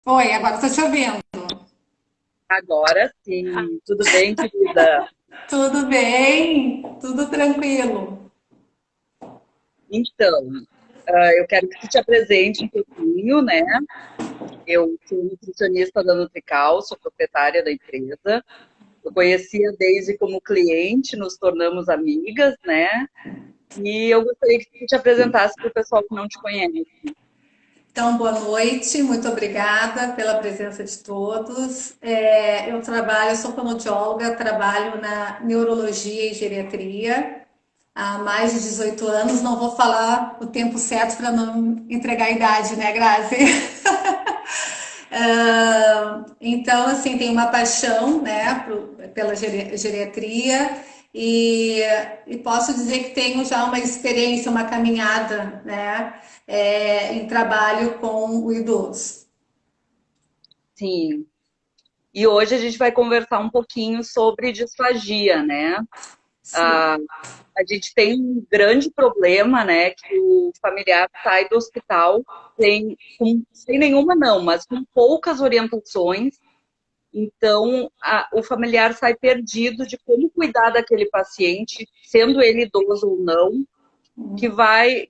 Oi, agora estou te ouvindo. Agora sim, tudo bem, querida? Tudo bem? Tudo tranquilo. Então, eu quero que tu te apresente um pouquinho, né? Eu sou nutricionista da Nutrical, sou proprietária da empresa. Eu conhecia desde como cliente, nos tornamos amigas, né? E eu gostaria que tu te apresentasse para o pessoal que não te conhece. Então, boa noite, muito obrigada pela presença de todos. Eu sou fonoaudióloga, trabalho na neurologia e geriatria há mais de 18 anos. Não vou falar o tempo certo para não entregar a idade, né, Grazi? Então, assim, tenho uma paixão, né, pela geriatria e, e posso dizer que tenho já uma experiência, uma caminhada, né, em trabalho com o idoso. Sim. E hoje a gente vai conversar um pouquinho sobre disfagia, né? Sim. Ah, a gente tem um grande problema, né, que o familiar sai do hospital sem nenhuma não, mas com poucas orientações. Então, o familiar sai perdido de como cuidar daquele paciente, sendo ele idoso ou não,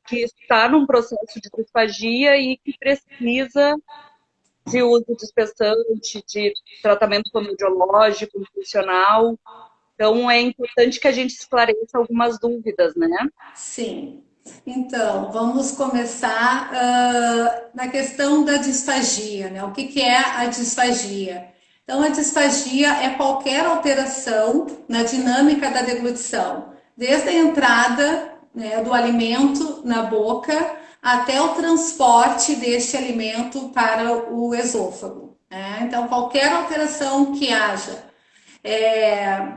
que está num processo de disfagia e que precisa de uso de espessante, de tratamento fonoaudiológico, nutricional. Então, é importante que a gente esclareça algumas dúvidas, né? Sim. Então, vamos começar na questão da disfagia, né? O que que é a disfagia? Então, a disfagia é qualquer alteração na dinâmica da deglutição, desde a entrada, né, do alimento na boca até o transporte deste alimento para o esôfago, né? Então, qualquer alteração que haja é,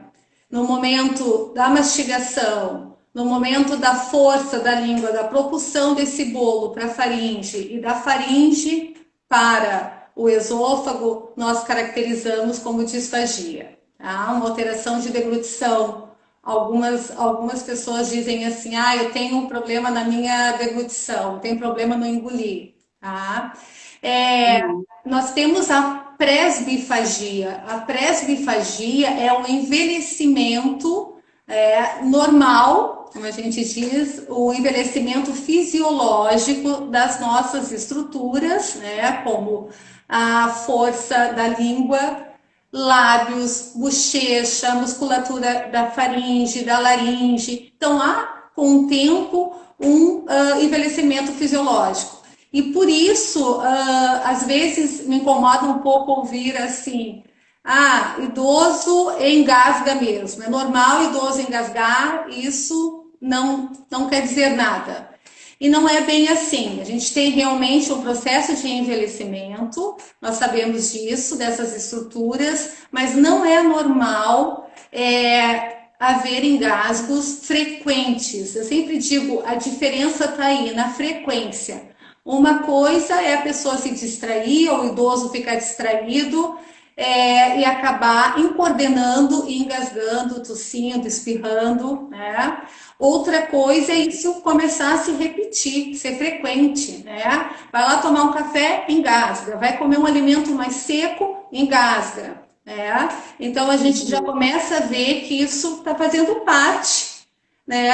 no momento da mastigação, no momento da força da língua, da propulsão desse bolo para a faringe e da faringe para o esôfago, nós caracterizamos como disfagia. Tá? Uma alteração de deglutição. Algumas pessoas dizem assim: ah, eu tenho um problema na minha deglutição, tenho problema no engolir. Tá? É, Uhum. nós temos a presbifagia. A presbifagia é um envelhecimento normal, como a gente diz, o envelhecimento fisiológico das nossas estruturas, né, como a força da língua, lábios, bochecha, musculatura da faringe, da laringe. Então, há com o tempo um envelhecimento fisiológico. E por isso, às vezes me incomoda um pouco ouvir assim: ah, idoso engasga mesmo. É normal idoso engasgar, isso não quer dizer nada. E não é bem assim. A gente tem realmente um processo de envelhecimento, nós sabemos disso, dessas estruturas, mas não é normal haver engasgos frequentes. Eu sempre digo, a diferença está aí na frequência. Uma coisa é a pessoa se distrair, ou o idoso ficar distraído, e acabar incoordenando, engasgando, tossindo, espirrando, né? Outra coisa é isso começar a se repetir, ser frequente, né? Vai lá tomar um café, engasga. Vai comer um alimento mais seco, engasga. Né? Então a gente já Uhum. começa a ver que isso está fazendo parte, né?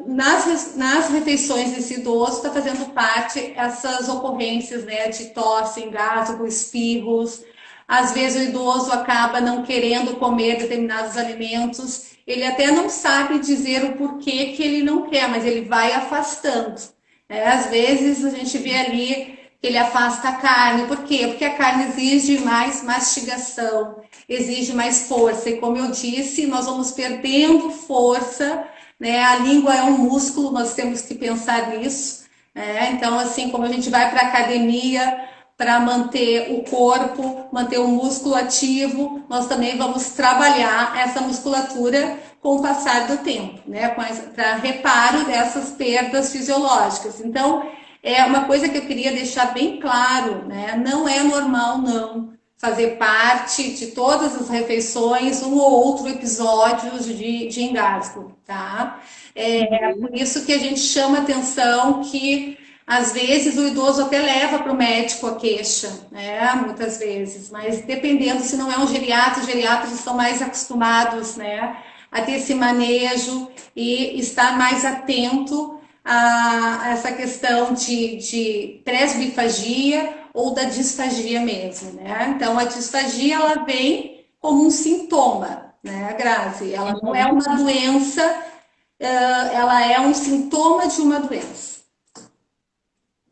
Nas refeições desse idoso está fazendo parte essas ocorrências, né, de tosse, engasgo, espirros. Às vezes o idoso acaba não querendo comer determinados alimentos, ele até não sabe dizer o porquê que ele não quer, mas ele vai afastando. Às vezes a gente vê ali que ele afasta a carne, por quê? Porque a carne exige mais mastigação, exige mais força, e como eu disse, nós vamos perdendo força, né? A língua é um músculo, nós temos que pensar nisso, né? Então, assim, como a gente vai para a academia para manter o corpo, manter o músculo ativo, nós também vamos trabalhar essa musculatura com o passar do tempo, né? Para reparo dessas perdas fisiológicas. Então, é uma coisa que eu queria deixar bem claro, né? Não é normal, não, fazer parte de todas as refeições um ou outro episódio de engasgo, tá? É Uhum. por isso que a gente chama atenção que Às vezes o idoso até leva para o médico a queixa, né? Muitas vezes, mas dependendo se não é um geriatra, os geriatras estão mais acostumados, né? A ter esse manejo e estar mais atento a essa questão de presbifagia ou da disfagia mesmo, né? Então a disfagia ela vem como um sintoma, né, Grazi? Ela não é Uhum. uma doença, ela é um sintoma de uma doença.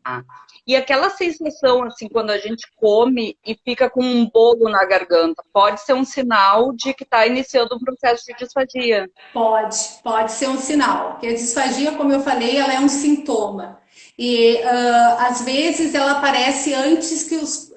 Ah. E aquela sensação, assim, quando a gente come e fica com um bolo na garganta, pode ser um sinal de que está iniciando um processo de disfagia. Pode ser um sinal, porque a disfagia, como eu falei, ela é um sintoma. E às vezes ela aparece antes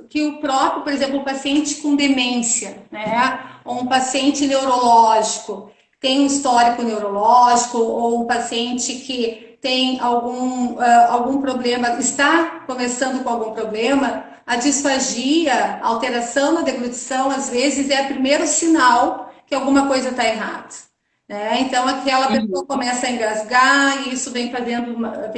que o próprio, por exemplo, o paciente com demência, né? Ou um paciente neurológico, tem um histórico neurológico, ou um paciente que tem algum problema, está começando com algum problema, a disfagia, a alteração na deglutição, às vezes é o primeiro sinal que alguma coisa está errada. Né? Então, aquela pessoa Uhum. começa a engasgar, e isso vem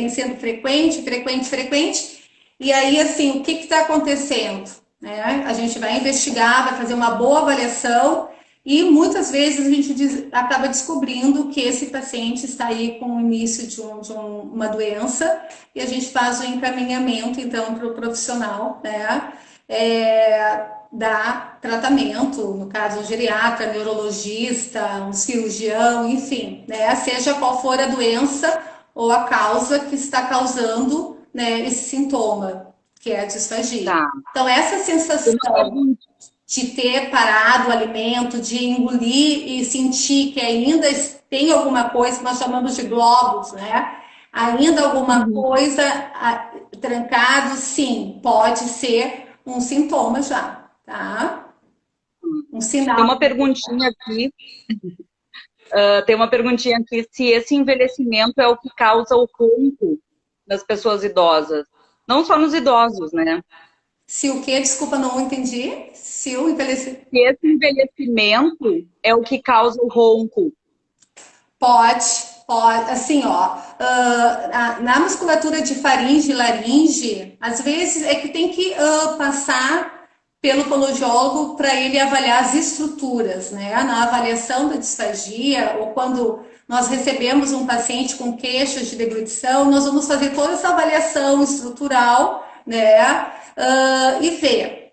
sendo frequente, frequente, frequente. E aí, assim, o que está acontecendo? Né? A gente vai investigar, vai fazer uma boa avaliação, e muitas vezes a gente acaba descobrindo que esse paciente está aí com o início de uma doença, e a gente faz o encaminhamento, então, para o profissional, né? Dar tratamento, no caso, um geriatra, neurologista, um cirurgião, enfim, né? Seja qual for a doença ou a causa que está causando, né, esse sintoma, que é a disfagia. Tá. Então, essa Uma sensação pergunta. de ter parado o alimento, de engolir e sentir que ainda tem alguma coisa que nós chamamos de globos, né? Ainda alguma Uhum. coisa trancado, sim, pode ser um sintoma já, tá? Um Tem sinal. uma perguntinha aqui. Tem uma perguntinha aqui, se esse envelhecimento é o que causa o ronco nas pessoas idosas. Não só nos idosos, né? Se o quê? Desculpa, não entendi. Se o envelhecer. Se esse envelhecimento é o que causa o ronco. Pode, assim, ó, na musculatura de faringe e laringe, às vezes é que tem que passar pelo fonoaudiólogo para ele avaliar as estruturas, né? Na avaliação da disfagia, ou quando nós recebemos um paciente com queixas de deglutição, nós vamos fazer toda essa avaliação estrutural, né? E ver.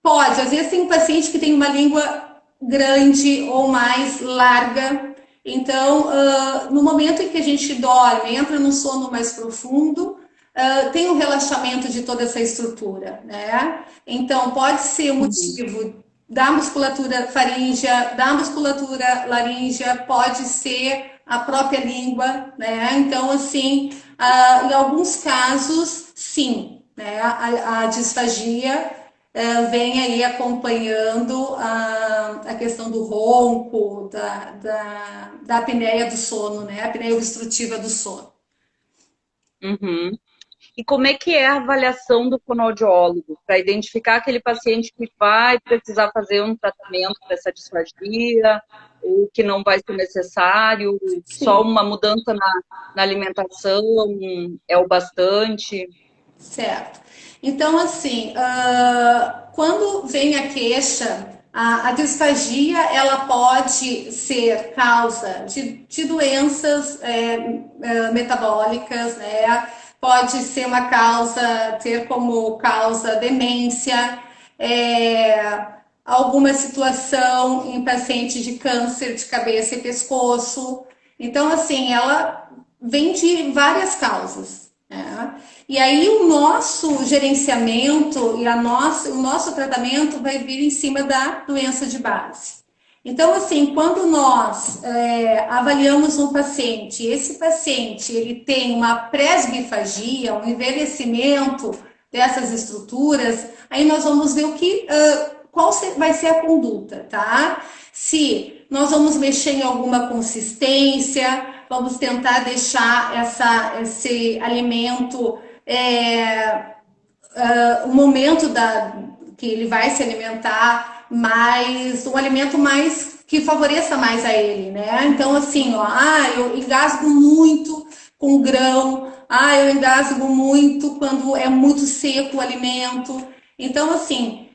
Pode, às vezes tem um paciente que tem uma língua grande ou mais larga. Então, no momento em que a gente dorme, entra num sono mais profundo, tem um relaxamento de toda essa estrutura, né? Então, pode ser o Uhum. motivo da musculatura faríngea, da musculatura laríngea, pode ser a própria língua, né? Então, assim, em alguns casos, sim, né? A disfagia vem aí acompanhando a questão do ronco, da apneia do sono, né? A apneia obstrutiva do sono. Uhum. E como é que é a avaliação do fonoaudiólogo para identificar aquele paciente que vai precisar fazer um tratamento para essa disfagia ou que não vai ser necessário, só Sim, uma mudança na alimentação é o bastante? certo. Então, assim, quando vem a queixa, a disfagia, ela pode ser causa de doenças metabólicas, né? Pode ser uma causa, ter como causa demência, é, alguma situação em pacientes de câncer de cabeça e pescoço. Então, assim, ela vem de várias causas, né? E aí o nosso gerenciamento e o nosso tratamento vai vir em cima da doença de base. Então, assim, quando nós avaliamos um paciente, esse paciente ele tem uma presbifagia, um envelhecimento dessas estruturas, aí nós vamos ver qual vai ser a conduta, tá? Se nós vamos mexer em alguma consistência, vamos tentar deixar esse alimento o momento que ele vai se alimentar mais, um alimento mais que favoreça mais a ele, né? Então, assim, ó, eu engasgo muito com grão. Ah, eu engasgo muito quando é muito seco o alimento. Então, assim,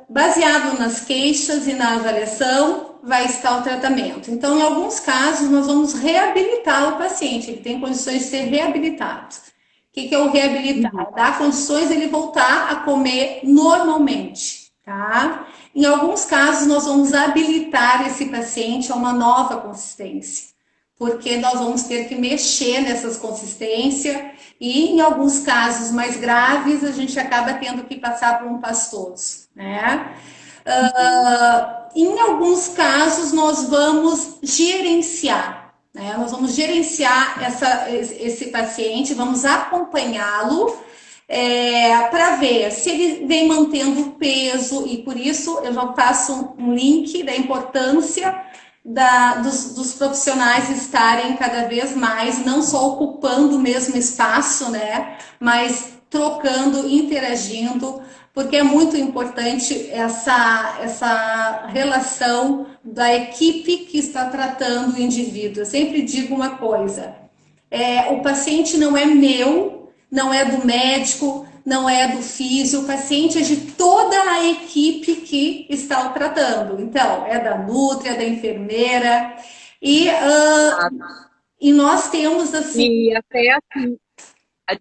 baseado nas queixas e na avaliação, vai estar o tratamento. Então, em alguns casos, nós vamos reabilitar o paciente, ele tem condições de ser reabilitado. O que é o reabilitar? Dar condições de ele voltar a comer normalmente, tá? Em alguns casos, nós vamos habilitar esse paciente a uma nova consistência, porque nós vamos ter que mexer nessas consistências e, em alguns casos mais graves, a gente acaba tendo que passar por um pastoso, né? Em alguns casos, nós vamos gerenciar, né? Nós vamos gerenciar esse paciente, vamos acompanhá-lo para ver se ele vem mantendo o peso, e por isso eu já passo um link da importância dos profissionais estarem cada vez mais, não só ocupando o mesmo espaço, né, mas trocando, interagindo, porque é muito importante essa relação da equipe que está tratando o indivíduo. Eu sempre digo uma coisa: o paciente não é meu, não é do médico, não é do físio, o paciente é de toda a equipe que está o tratando. Então, é da nutri, é da enfermeira, e, e nós temos assim. E até assim,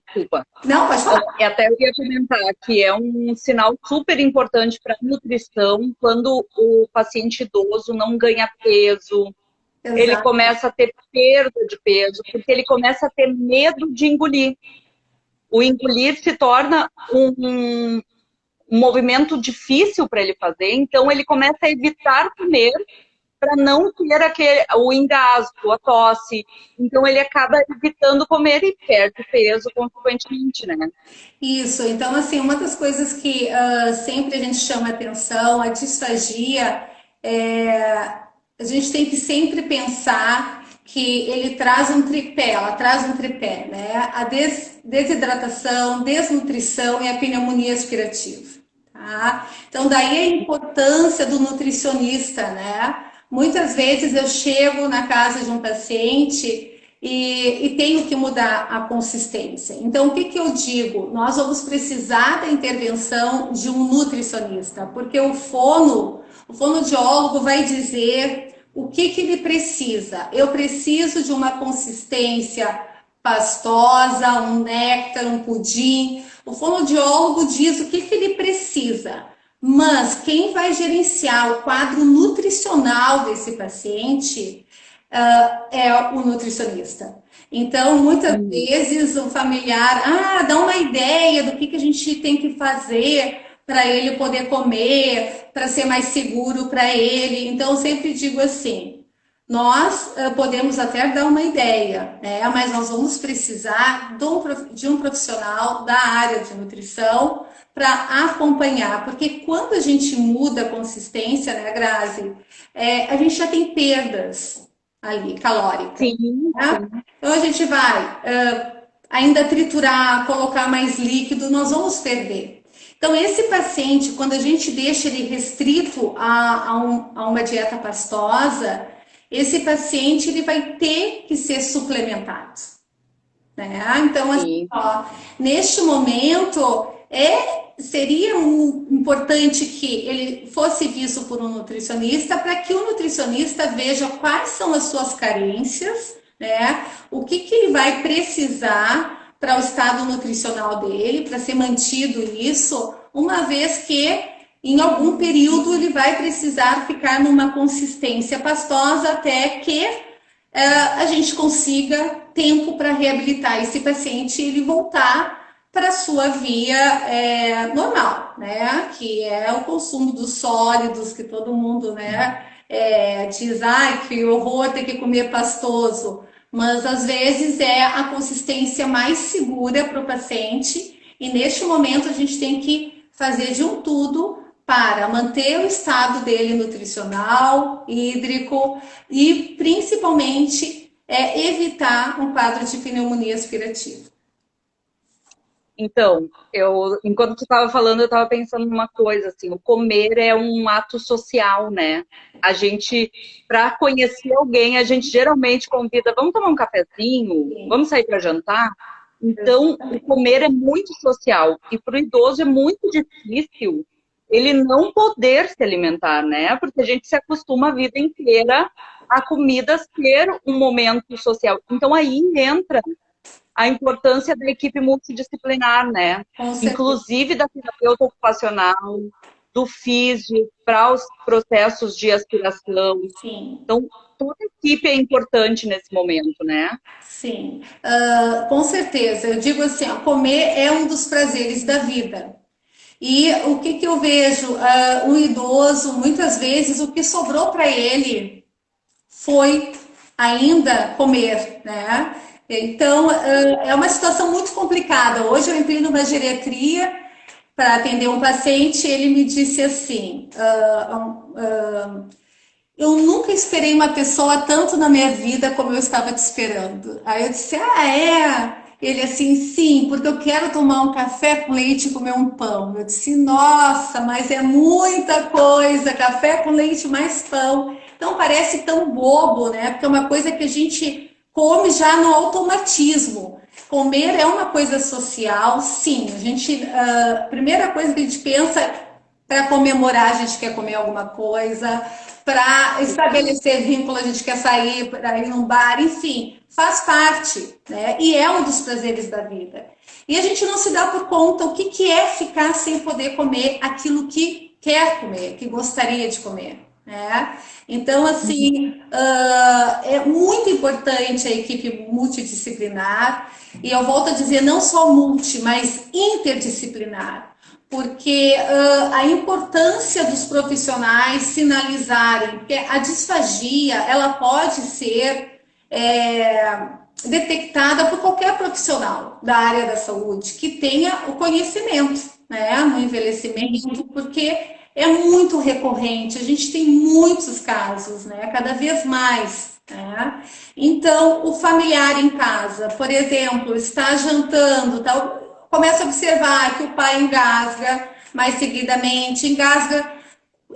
desculpa. Não, pode falar. Até eu ia comentar que é um sinal super importante para a nutrição quando o paciente idoso não ganha peso, Exato. Ele começa a ter perda de peso, porque ele começa a ter medo de engolir. O engolir se torna um movimento difícil para ele fazer, então ele começa a evitar comer para não ter o engasgo, a tosse. Então ele acaba evitando comer e perde peso consequentemente, né? Isso, então assim, uma das coisas que sempre a gente chama atenção, a disfagia, a gente tem que sempre pensar que ele traz um tripé, ela traz um tripé, né? A desidratação, desnutrição e a pneumonia aspirativa, tá? Então daí a importância do nutricionista, né? Muitas vezes eu chego na casa de um paciente e tenho que mudar a consistência. Então, o que eu digo? Nós vamos precisar da intervenção de um nutricionista, porque o fonoaudiólogo vai dizer o que ele precisa. Eu preciso de uma consistência pastosa, um néctar, um pudim. O fonoaudiólogo diz o que ele precisa. Mas quem vai gerenciar o quadro nutricional desse paciente é o nutricionista. Então, muitas vezes o familiar, dá uma ideia do que a gente tem que fazer para ele poder comer, para ser mais seguro para ele. Então, eu sempre digo assim, nós podemos até dar uma ideia, né? Mas nós vamos precisar de um profissional da área de nutrição para acompanhar, porque quando a gente muda a consistência, né, Grazi, a gente já tem perdas ali, calóricas. Sim, Né? Então a gente vai ainda triturar, colocar mais líquido, nós vamos perder. Então esse paciente, quando a gente deixa ele restrito a uma dieta pastosa, esse paciente ele vai ter que ser suplementado. Né? Então, assim, neste momento, seria importante que ele fosse visto por um nutricionista para que o nutricionista veja quais são as suas carências, né? O que ele vai precisar para o estado nutricional dele, para ser mantido isso, uma vez que em algum período ele vai precisar ficar numa consistência pastosa até que a gente consiga tempo para reabilitar esse paciente e ele voltar para a sua via normal, né? Que é o consumo dos sólidos, que todo mundo, né, diz, que horror ter que comer pastoso. Mas às vezes é a consistência mais segura para o paciente, e neste momento a gente tem que fazer de um tudo para manter o estado dele nutricional, hídrico e principalmente evitar um quadro de pneumonia aspirativa. Então, enquanto tu estava falando, eu estava pensando numa coisa, assim, o comer é um ato social, né? A gente, para conhecer alguém, a gente geralmente convida, vamos tomar um cafezinho, Sim, vamos sair para jantar. Então, o exatamente. comer é muito social. E para o idoso é muito difícil ele não poder se alimentar, né? Porque a gente se acostuma a vida inteira a comida ser um momento social. Então, aí entra a importância da equipe multidisciplinar, né? Com certeza. Inclusive da terapeuta ocupacional, do físio, para os processos de aspiração. Sim. Então, toda a equipe é importante nesse momento, né? Sim, com certeza. Eu digo assim, ó, comer é um dos prazeres da vida. E o que que eu vejo? O idoso, muitas vezes, o que sobrou para ele foi ainda comer, né? Então, é uma situação muito complicada. Hoje eu entrei numa geriatria para atender um paciente, ele me disse assim, eu nunca esperei uma pessoa tanto na minha vida como eu estava te esperando. Aí eu disse, ah, é? Ele assim, sim, porque eu quero tomar um café com leite e comer um pão. Eu disse, nossa, mas é muita coisa, café com leite mais pão. Então parece tão bobo, né? Porque é uma coisa que a gente come já no automatismo. Comer é uma coisa social, sim. A gente, a primeira coisa que a gente pensa para comemorar, a gente quer comer alguma coisa, para estabelecer vínculo, a gente quer sair para ir num bar, enfim, faz parte, né? E é um dos prazeres da vida. E a gente não se dá por conta o que, que é ficar sem poder comer aquilo que quer comer, que gostaria de comer. Né? Então, assim, é muito importante a equipe multidisciplinar, e eu volto a dizer, não só multi, mas interdisciplinar, porque a importância dos profissionais sinalizarem, porque a disfagia ela pode ser detectada por qualquer profissional da área da saúde que tenha o conhecimento, né, no envelhecimento, porque é muito recorrente, a gente tem muitos casos, né, cada vez mais. Né? Então, o familiar em casa, por exemplo, está jantando, tá, começa a observar que o pai engasga mais seguidamente, engasga.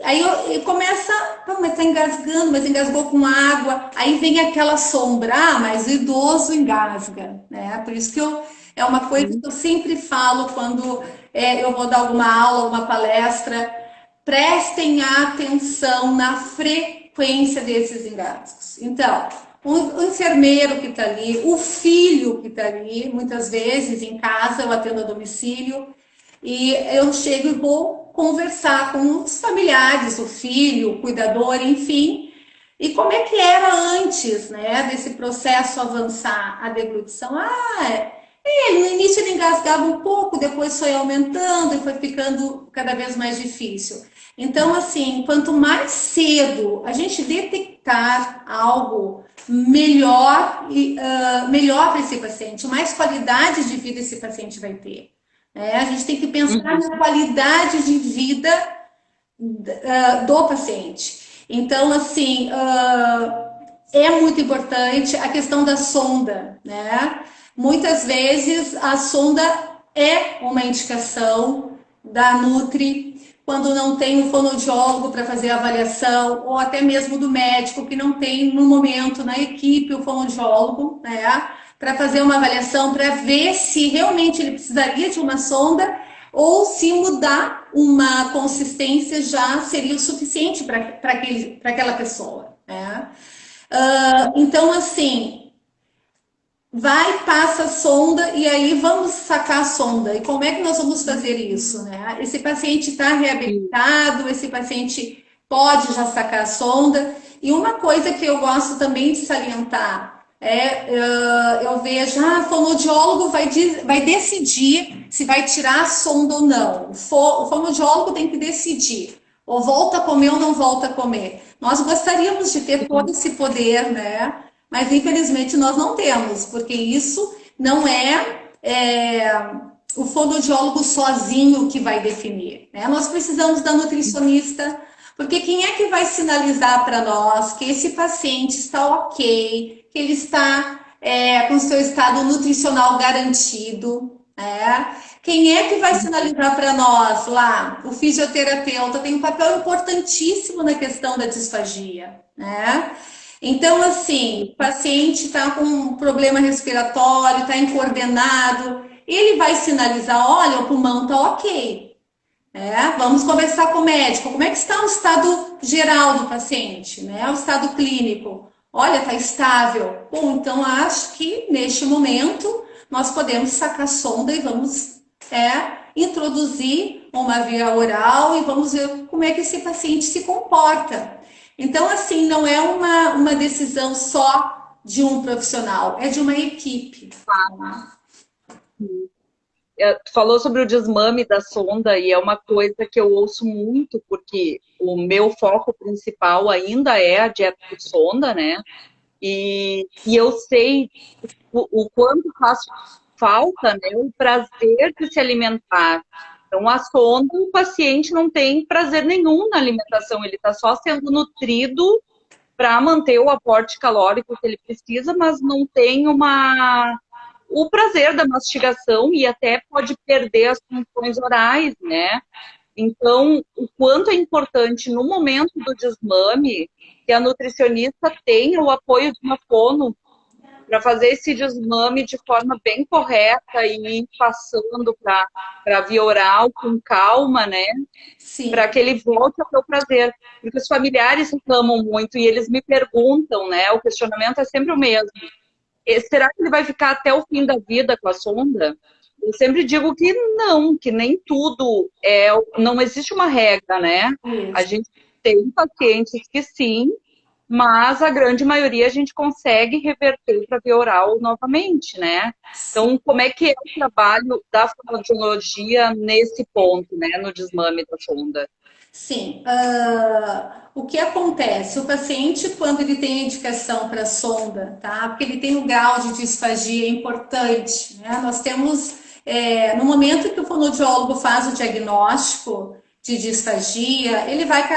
Aí eu começa, mas tá engasgando, mas engasgou com água. Aí vem aquela sombra, ah, mas o idoso engasga, né? Por isso que é uma coisa que eu sempre falo quando eu vou dar alguma aula, uma palestra, prestem atenção na frequência desses engasgos. Então, o enfermeiro que está ali, o filho que está ali, muitas vezes em casa, eu atendo a domicílio, e eu chego e vou conversar com os familiares, o filho, o cuidador, enfim, e como é que era antes, né, desse processo avançar a deglutição? No início ele engasgava um pouco, depois foi aumentando e foi ficando cada vez mais difícil. Então, assim, quanto mais cedo a gente detectar algo melhor melhor para esse paciente, mais qualidade de vida esse paciente vai ter. A gente tem que pensar na qualidade de vida do paciente. Então, assim, é muito importante a questão da sonda, né? Muitas vezes a sonda é uma indicação da Nutri, quando não tem um fonoaudiólogo para fazer a avaliação, ou até mesmo do médico, que não tem no momento na equipe o fonoaudiólogo, né? Para fazer uma avaliação, para ver se realmente ele precisaria de uma sonda ou se mudar uma consistência já seria o suficiente para aquela pessoa. Né? Então, assim, vai, passa a sonda e aí vamos sacar a sonda. E como é que nós vamos fazer isso? Né? Esse paciente está reabilitado, esse paciente pode já sacar a sonda. E uma coisa que eu gosto também de salientar eu vejo, fonoaudiólogo vai decidir se vai tirar a sonda ou não. O fonoaudiólogo tem que decidir, ou volta a comer ou não volta a comer. Nós gostaríamos de ter todo esse poder, né? Mas infelizmente nós não temos, porque isso não o fonoaudiólogo sozinho que vai definir. Né? Nós precisamos da nutricionista, porque quem é que vai sinalizar para nós que esse paciente está ok, que ele está com seu estado nutricional garantido, né? Quem é que vai sinalizar para nós lá? O fisioterapeuta tem um papel importantíssimo na questão da disfagia, né? Então, assim, o paciente está com um problema respiratório, está incoordenado, ele vai sinalizar, olha, o pulmão está ok. Vamos conversar com o médico. Como é que está o estado geral do paciente, né? O estado clínico. Olha, está estável. Bom, então acho que neste momento nós podemos sacar a sonda e vamos introduzir uma via oral e vamos ver como é que esse paciente se comporta. Então, assim, não é uma decisão só de um profissional, é de uma equipe. Tu falou sobre o desmame da sonda e é uma coisa que eu ouço muito, porque o meu foco principal ainda é a dieta por sonda, né? E eu sei o quanto faz falta, né, o prazer de se alimentar. Então, a sonda, o paciente não tem prazer nenhum na alimentação, ele está só sendo nutrido para manter o aporte calórico que ele precisa, mas não tem o prazer da mastigação e até pode perder as funções orais, né? Então, o quanto é importante no momento do desmame que a nutricionista tenha o apoio de uma fono para fazer esse desmame de forma bem correta e ir passando para a via oral com calma, né? Para que ele volte ao seu prazer. Porque os familiares reclamam muito e eles me perguntam, né? O questionamento é sempre o mesmo. Será que ele vai ficar até o fim da vida com a sonda? Eu sempre digo que não, que nem tudo não existe uma regra, né? A gente tem pacientes que sim, mas a grande maioria a gente consegue reverter para via oral novamente, né? Então, como é que é o trabalho da fonoaudiologia nesse ponto, né? No desmame da sonda? Sim. O que acontece? O paciente, quando ele tem a indicação para sonda, tá? Porque ele tem um grau de disfagia importante, né? Nós temos, no momento que o fonoaudiólogo faz o diagnóstico de disfagia, ele vai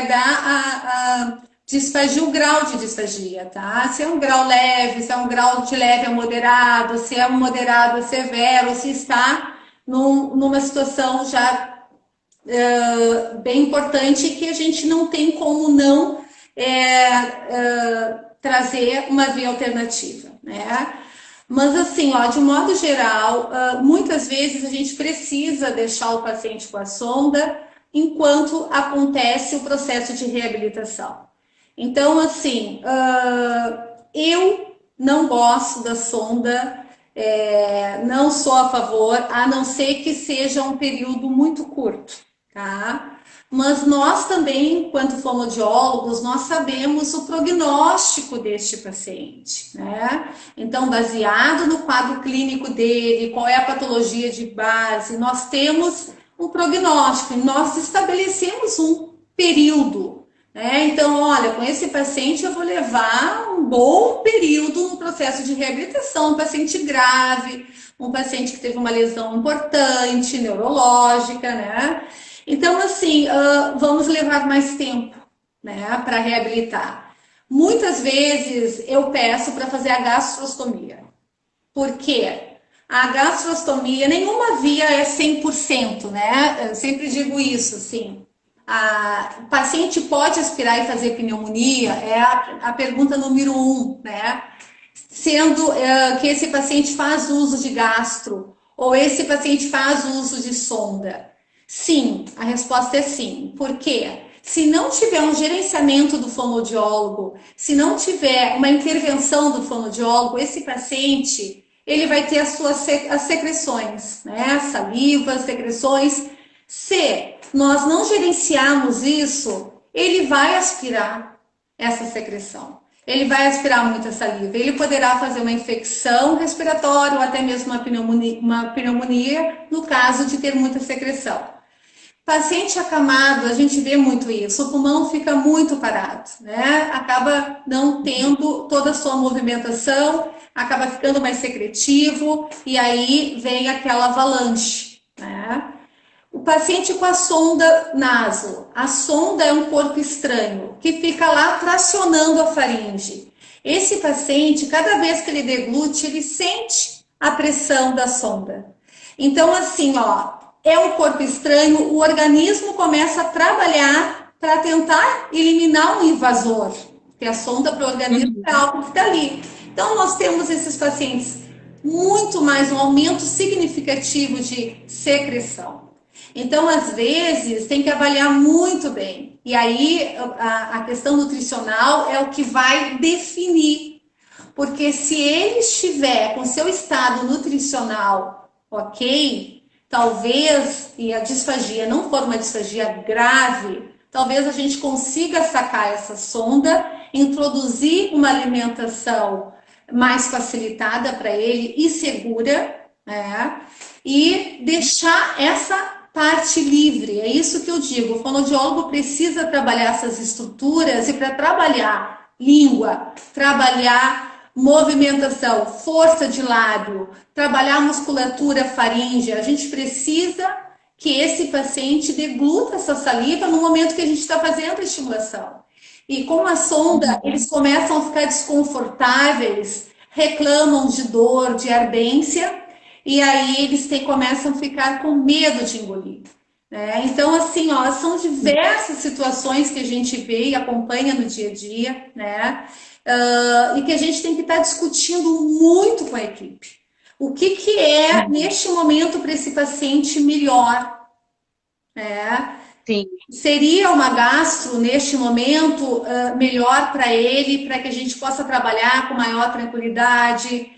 dar disfagia, o grau de disfagia, tá? Se é um grau leve, se é um grau de leve a moderado, se é um moderado a severo, se está numa situação já bem importante que a gente não tem como não trazer uma via alternativa, né? Mas assim, ó, de modo geral, muitas vezes a gente precisa deixar o paciente com a sonda enquanto acontece o processo de reabilitação. Então, assim, eu não gosto da sonda, não sou a favor, a não ser que seja um período muito curto, tá? Mas nós também, enquanto fonoaudiólogos, nós sabemos o prognóstico deste paciente, né? Então, baseado no quadro clínico dele, qual é a patologia de base, nós temos um prognóstico e nós estabelecemos um período, né? Então, olha, com esse paciente eu vou levar um bom período no processo de reabilitação, um paciente grave, um paciente que teve uma lesão importante, neurológica, né? Então, assim, vamos levar mais tempo, né, para reabilitar. Muitas vezes eu peço para fazer a gastrostomia. Por quê? A gastrostomia, nenhuma via é 100%, né? Eu sempre digo isso, assim. O paciente pode aspirar e fazer pneumonia? É a pergunta número 1, né? Sendo que esse paciente faz uso de gastro ou esse paciente faz uso de sonda. Sim, a resposta é sim. Por quê? Se não tiver um gerenciamento do fonoaudiólogo, se não tiver uma intervenção do fonoaudiólogo, esse paciente ele vai ter as secreções, né? Saliva, secreções. Se nós não gerenciarmos isso, ele vai aspirar essa secreção. Ele vai aspirar muita saliva. Ele poderá fazer uma infecção respiratória ou até mesmo uma pneumonia no caso de ter muita secreção. Paciente acamado, a gente vê muito isso, o pulmão fica muito parado, né? Acaba não tendo toda a sua movimentação, acaba ficando mais secretivo e aí vem aquela avalanche, né? O paciente com a sonda naso, a sonda é um corpo estranho que fica lá tracionando a faringe. Esse paciente, cada vez que ele deglute, ele sente a pressão da sonda. Então, assim, ó, é um corpo estranho, o organismo começa a trabalhar para tentar eliminar um invasor, porque a sonda para o organismo Uhum. é algo que está ali. Então, nós temos esses pacientes muito mais, um aumento significativo de secreção. Então, às vezes, tem que avaliar muito bem. E aí, a questão nutricional é o que vai definir. Porque se ele estiver com seu estado nutricional ok, talvez, e a disfagia não for uma disfagia grave, talvez a gente consiga sacar essa sonda, introduzir uma alimentação mais facilitada para ele e segura, né? E deixar essa parte livre. É isso que eu digo. O fonoaudiólogo precisa trabalhar essas estruturas e para trabalhar língua, trabalhar movimentação, força de lábio, trabalhar musculatura faríngea, a gente precisa que esse paciente degluta essa saliva no momento que a gente está fazendo a estimulação. E com a sonda, eles começam a ficar desconfortáveis, reclamam de dor, de ardência, e aí eles começam a ficar com medo de engolir. Né? Então, assim, ó, são diversas situações que a gente vê e acompanha no dia a dia, né? E que a gente tem que estar discutindo muito com a equipe. O que é, Uhum. neste momento, para esse paciente melhor? Né? Sim. Seria uma gastro, neste momento, melhor para ele, para que a gente possa trabalhar com maior tranquilidade,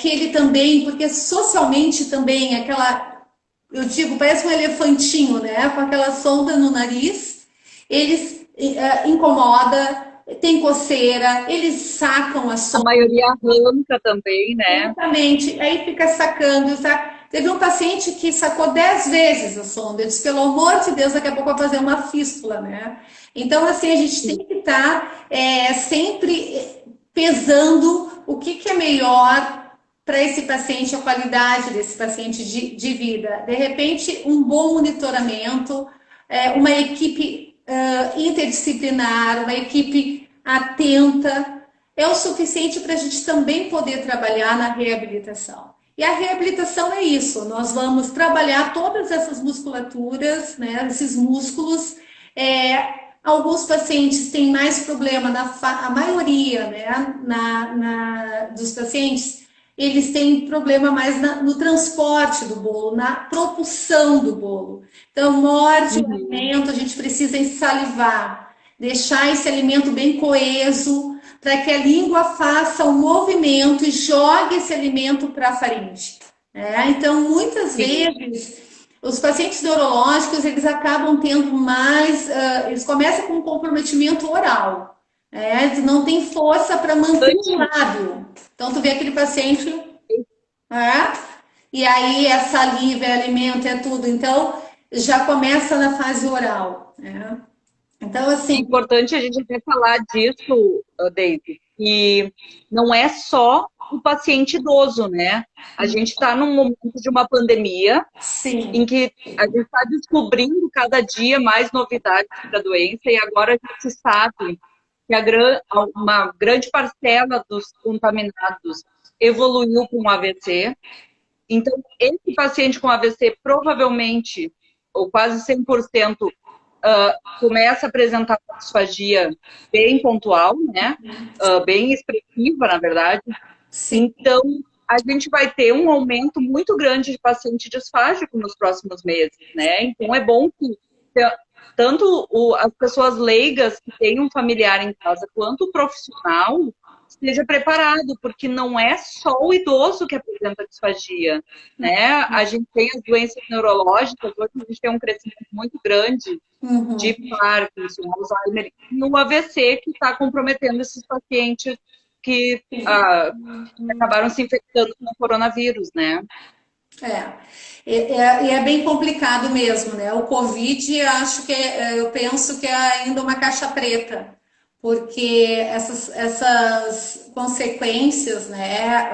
que ele também, porque socialmente também, aquela, eu digo, parece um elefantinho, né? Com aquela sonda no nariz, eles incomoda, tem coceira, eles sacam a A sonda. maioria arranca também, né? Exatamente. Aí fica sacando, sabe? Teve um paciente que sacou 10 vezes a sonda. Eu disse, pelo amor de Deus, daqui a pouco vai fazer uma fístula, né? Então, assim, a gente tem que estar sempre pesando o que é melhor para esse paciente, a qualidade desse paciente de vida. De repente, um bom monitoramento, uma equipe interdisciplinar, uma equipe atenta, é o suficiente para a gente também poder trabalhar na reabilitação. E a reabilitação é isso, nós vamos trabalhar todas essas musculaturas, né, esses músculos. Alguns pacientes têm mais problema, a maioria né, dos pacientes, eles têm problema mais no transporte do bolo, na propulsão do bolo. Então, morde o Uhum. alimento, a gente precisa ensalivar, deixar esse alimento bem coeso, para que a língua faça o movimento e jogue esse alimento para a faringe. Então, muitas Sim. vezes, os pacientes neurológicos, eles acabam tendo mais, eles começam com um comprometimento oral, eles não têm força para manter o lábio. Então, tu vê aquele paciente, né? E aí é saliva, é alimento, é tudo. Então, já começa na fase oral, né? Então, É assim, importante a gente até falar disso, Daisy, que não é só o paciente idoso, né? A gente está num momento de uma pandemia em sim. que a gente está descobrindo cada dia mais novidades da doença e agora a gente sabe que uma grande parcela dos contaminados evoluiu para um AVC. Então, esse paciente com AVC provavelmente, ou quase 100%, começa a apresentar uma disfagia bem pontual, né? Bem expressiva, na verdade. Sim. Então, a gente vai ter um aumento muito grande de paciente disfágico nos próximos meses, né? Então, é bom que tanto as pessoas leigas que têm um familiar em casa, quanto o profissional esteja preparado, porque não é só o idoso que apresenta disfagia, né? A gente tem as doenças neurológicas, hoje a gente tem um crescimento muito grande de Uhum. Parkinson, Alzheimer, no AVC que está comprometendo esses pacientes que acabaram se infectando com o coronavírus, né? É. E é bem complicado mesmo, né? O Covid, acho que eu penso que é ainda uma caixa preta, porque essas consequências, né?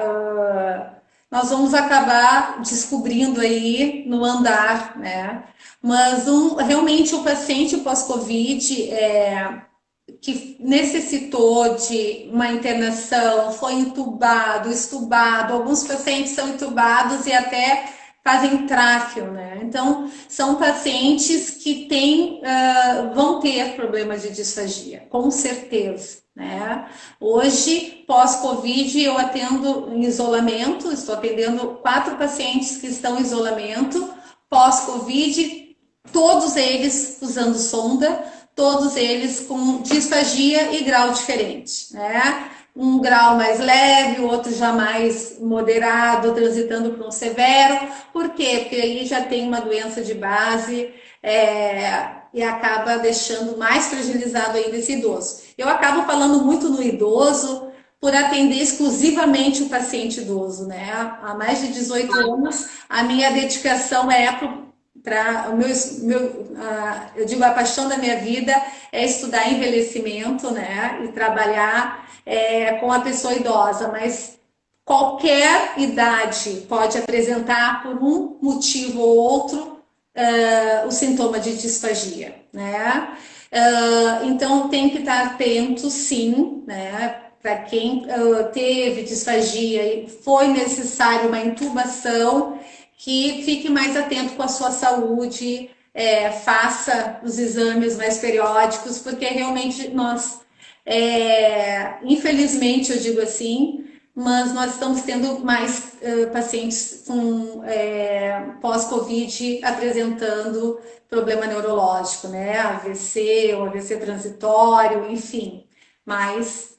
Nós vamos acabar descobrindo aí no andar, né? Mas realmente o paciente pós-Covid que necessitou de uma internação, foi entubado, estubado, alguns pacientes são entubados e até fazem tráqueo, né? Então, são pacientes que têm, vão ter problemas de disfagia, com certeza, né? Hoje, pós-Covid, eu atendo em isolamento, estou atendendo 4 pacientes que estão em isolamento, pós-Covid, todos eles usando sonda, todos eles com disfagia e grau diferente, né? Um grau mais leve, o outro já mais moderado, transitando para um severo. Por quê? Porque aí já tem uma doença de base e acaba deixando mais fragilizado ainda esse idoso. Eu acabo falando muito no idoso por atender exclusivamente o paciente idoso, né? Há mais de 18 anos, a minha dedicação é para o eu digo, a paixão da minha vida é estudar envelhecimento, né? E trabalhar com a pessoa idosa, mas qualquer idade pode apresentar, por um motivo ou outro, o sintoma de disfagia, né? Então tem que estar atento, sim, né? Para quem teve disfagia e foi necessário uma intubação, que fique mais atento com a sua saúde, faça os exames mais periódicos, porque realmente nós, infelizmente, eu digo assim, mas nós estamos tendo mais pacientes com pós-Covid apresentando problema neurológico, né? AVC, ou AVC transitório, enfim. Mas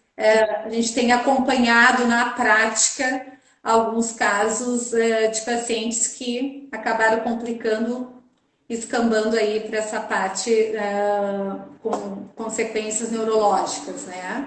a gente tem acompanhado na prática alguns casos de pacientes que acabaram complicando, escambando aí para essa parte com consequências neurológicas, né?